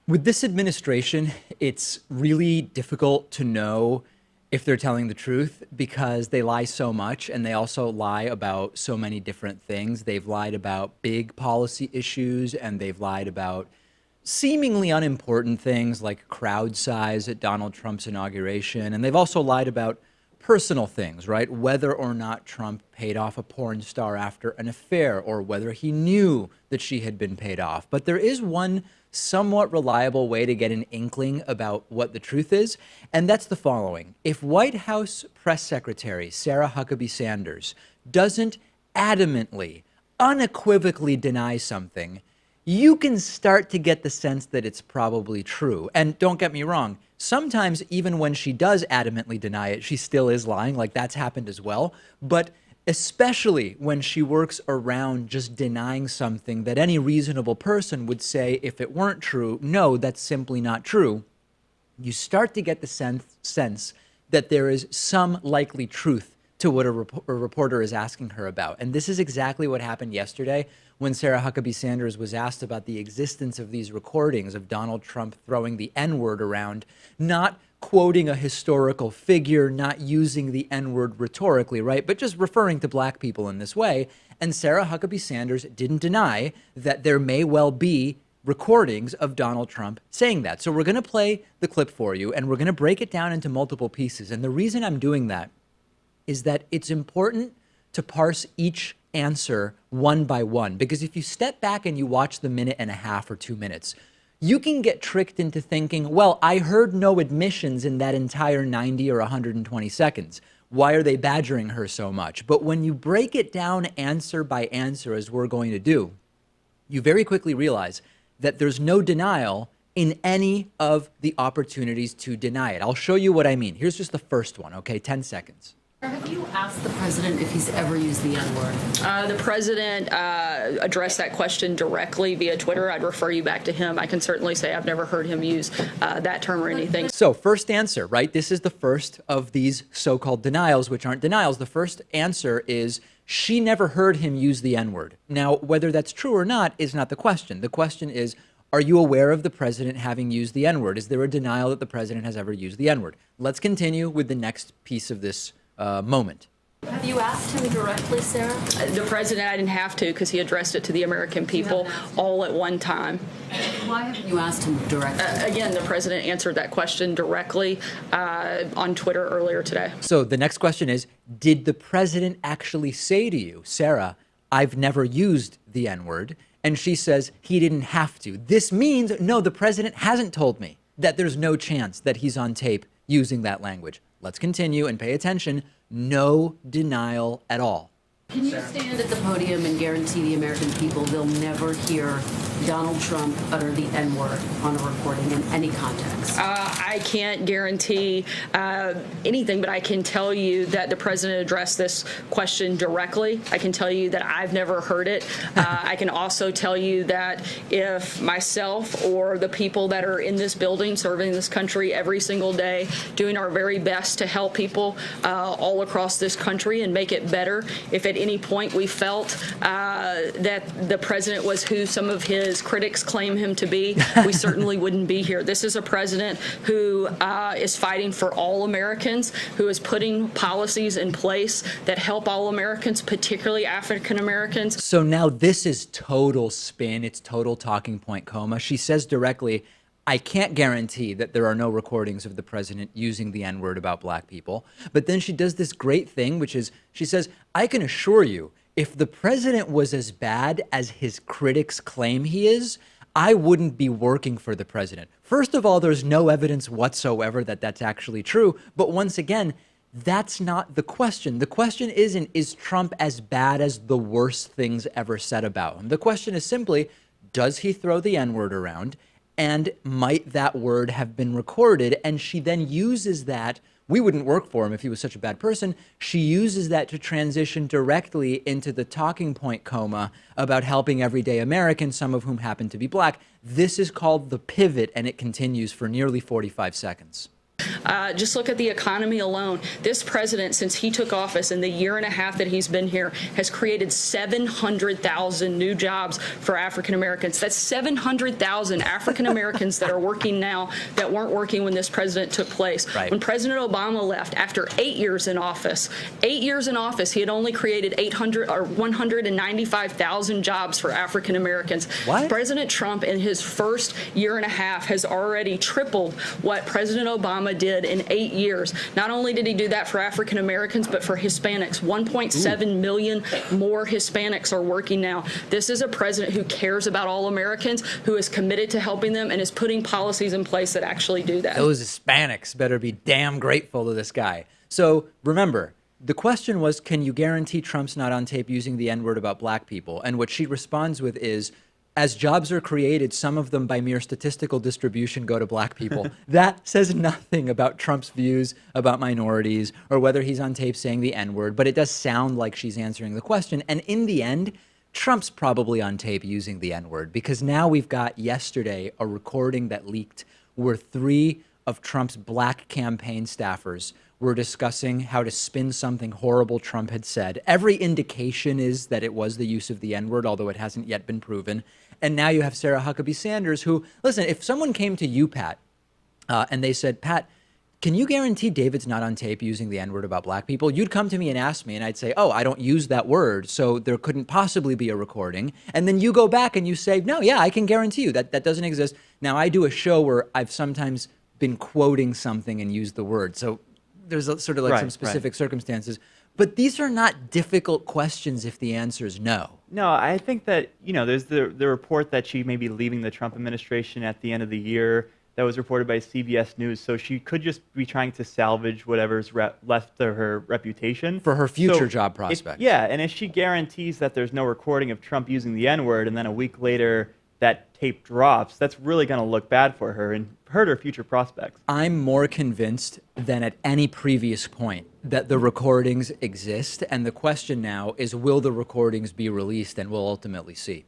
With this administration, it's really difficult to know if they're telling the truth because they lie so much and they also lie about so many different things. They've lied about big policy issues and they've lied about seemingly unimportant things like crowd size at Donald Trump's inauguration. And they've also lied about personal things, right? Whether or not Trump paid off a porn star after an affair or whether he knew that she had been paid off. But there is one somewhat reliable way to get an inkling about what the truth is, and that's the following. If White House Press Secretary Sarah Huckabee Sanders doesn't adamantly, unequivocally deny something, you can start to get the sense that it's probably true. And don't get me wrong, sometimes even when she does adamantly deny it, she still is lying, like that's happened as well. But especially when she works around just denying something that any reasonable person would say, if it weren't true, no, that's simply not true, you start to get the sense that there is some likely truth to what a reporter is asking her about. And this is exactly what happened yesterday when Sarah Huckabee Sanders was asked about the existence of these recordings of Donald Trump throwing the N-word around, not quoting a historical figure, not using the N-word rhetorically, right? But just referring to black people in this way. And Sarah Huckabee Sanders didn't deny that there may well be recordings of Donald Trump saying that. So we're going to play the clip for you and we're going to break it down into multiple pieces. And the reason I'm doing that is that it's important to parse each answer one by one, because if you step back and you watch the minute and a half or 2 minutes, you can get tricked into thinking, well, I heard no admissions in that entire 90 or 120 seconds. Why are they badgering her so much? But when you break it down answer by answer, as we're going to do, you very quickly realize that there's no denial in any of the opportunities to deny it. I'll show you what I mean. Here's just the first one, okay? 10 seconds. Have you asked the president if he's ever used the N-word? The president addressed that question directly via Twitter. I'd refer you back to him. I can certainly say I've never heard him use that term or anything. So first answer, right? This is the first of these so-called denials, which aren't denials. The first answer is she never heard him use the N-word. Now, whether that's true or not is not the question. The question is, are you aware of the president having used the N-word? Is there a denial that the president has ever used the N-word? Let's continue with the next piece of this moment. Have you asked him directly, Sarah? The president, I didn't have to because he addressed it to the American people all at one time. Why haven't you asked him directly? Again, the president answered that question directly on Twitter earlier today. So the next question is, did the president actually say to you, Sarah, I've never used the N-word? And she says he didn't have to. This means, no, the president hasn't told me that there's no chance that he's on tape using that language. Let's continue and pay attention. No denial at all. Can you stand at the podium and guarantee the American people they'll never hear Donald Trump utter the N-word on a recording in any context? I can't guarantee anything, but I can tell you that the president addressed this question directly. I can tell you that I've never heard it. I can also tell you that if myself or the people that are in this building serving this country every single day, doing our very best to help people all across this country and make it better, if at any point we felt that the president was who some of his critics claim him to be, we certainly wouldn't be here. This is a president who is fighting for all Americans, who is putting policies in place that help all Americans, particularly African Americans. So now this is total spin. It's total talking point coma. She says directly, I can't guarantee that there are no recordings of the president using the N-word about black people. But then she does this great thing, which is she says, I can assure you, if the president was as bad as his critics claim he is, I wouldn't be working for the president. First of all, there's no evidence whatsoever that that's actually true. But once again, that's not the question. The question isn't, is Trump as bad as the worst things ever said about him? The question is simply, does he throw the N-word around? And might that word have been recorded? And she then uses that. We wouldn't work for him if he was such a bad person. She uses that to transition directly into the talking point coma about helping everyday Americans, some of whom happen to be black. This is called the pivot, and it continues for nearly 45 seconds. Just look at the economy alone. This president, since he took office in the year and a half that he's been here, has created 700,000 new jobs for African Americans. That's 700,000 African Americans that are working now that weren't working when this president took place. Right. When President Obama left after 8 years in office, he had only created 195,000 jobs for African Americans. What? President Trump, in his first year and a half, has already tripled what President Obama did in 8 years. Not only did he do that for African Americans, but for Hispanics. 1.7 million more Hispanics are working now. This is a president who cares about all Americans, who is committed to helping them, and is putting policies in place that actually do that. Those Hispanics better be damn grateful to this guy. So remember, the question was, can you guarantee Trump's not on tape using the N-word about black people? And what she responds with is, as jobs are created, some of them by mere statistical distribution go to black people. That says nothing about Trump's views about minorities or whether he's on tape saying the N-word, but it does sound like she's answering the question. And in the end, Trump's probably on tape using the N-word, because now we've got yesterday a recording that leaked where 3 of Trump's black campaign staffers were discussing how to spin something horrible Trump had said. Every indication is that it was the use of the N-word, although it hasn't yet been proven. And now you have Sarah Huckabee Sanders, who, listen, if someone came to you, Pat, and they said, Pat, can you guarantee David's not on tape using the N-word about black people? You'd come to me and ask me, and I'd say, oh, I don't use that word, so there couldn't possibly be a recording. And then you go back and you say, no, yeah, I can guarantee you that doesn't exist. Now, I do a show where I've sometimes been quoting something and used the word. So there's sort of like some specific circumstances. But these are not difficult questions if the answer is no. No, I think that, there's the report that she may be leaving the Trump administration at the end of the year that was reported by CBS News. So she could just be trying to salvage whatever's left of her reputation. For her future job prospects. And if she guarantees that there's no recording of Trump using the N-word, and then a week later that tape drops, that's really going to look bad for her and hurt her future prospects. I'm more convinced than at any previous point that the recordings exist. And the question now is, will the recordings be released? And we'll ultimately see.